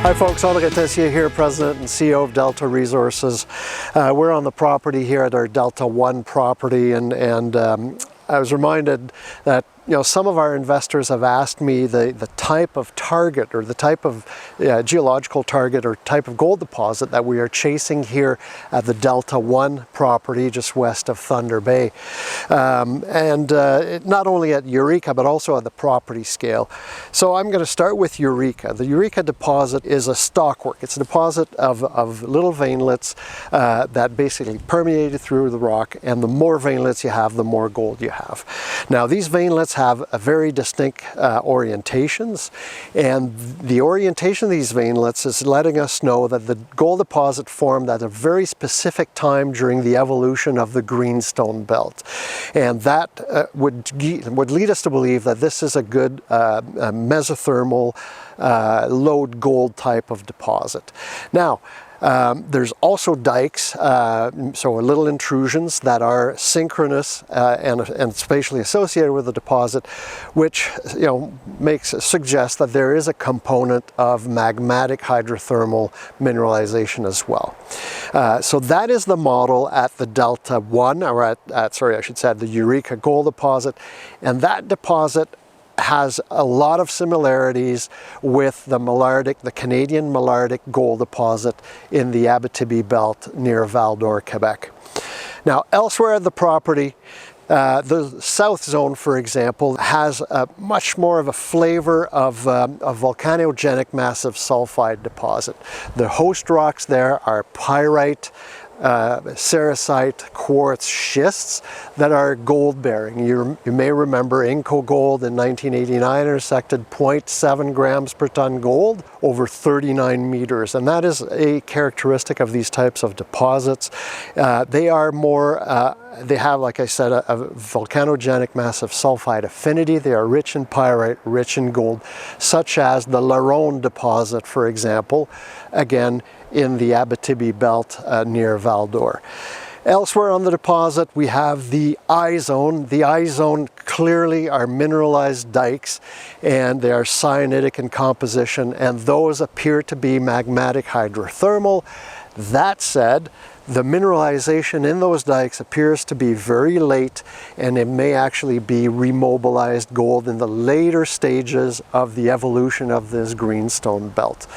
Hi folks, Tessier here, President and CEO of Delta Resources. We're on the property here at our Delta 1 property, and I was reminded that some of our investors have asked me the type of target or the type of geological target or type of gold deposit that we are chasing here at the Delta 1 property just west of Thunder Bay. Not only at Eureka but also at the property scale. So I'm going to start with Eureka. The Eureka deposit is a stockwork. It's a deposit of little veinlets that basically permeated through the rock, and the more veinlets you have, the more gold you have. Now these veinlets have a very distinct orientations, and the orientation of these veinlets is letting us know that the gold deposit formed at a very specific time during the evolution of the greenstone belt, and that would lead us to believe that this is a good mesothermal lode gold type of deposit. Now there's also dikes, so little intrusions that are synchronous and spatially associated with the deposit, which suggests that there is a component of magmatic hydrothermal mineralization as well. So that is the model at the Delta 1, or at the Eureka gold deposit, and that deposit has a lot of similarities with the Canadian Malartic gold deposit in the Abitibi belt near Val-d'Or, Quebec. Now elsewhere at the property, the south zone, for example, has much more of a flavor of a volcanogenic massive sulfide deposit. The host rocks there are pyrite, sericite, quartz schists that are gold bearing. You may remember incl gold in 1989 intersected 0.7 grams per ton gold over 39 meters, and that is a characteristic of these types of deposits. They are more they have, like I said, a volcanogenic massive sulfide affinity. They are rich in pyrite, rich in gold, such as the Laronde deposit, for example, again in the Abitibi belt near Val-d'Or. Elsewhere on the deposit, we have the I zone. The I zone clearly are mineralized dikes, and they are cyanidic in composition, and those appear to be magmatic hydrothermal. That said, the mineralization in those dikes appears to be very late, and it may actually be remobilized gold in the later stages of the evolution of this greenstone belt.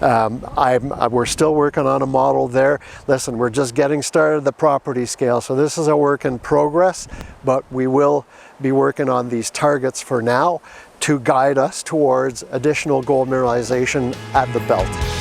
We're still working on a model there. Listen, we're just getting started at the property scale, so this is a work in progress, but we will be working on these targets for now to guide us towards additional gold mineralization at the belt.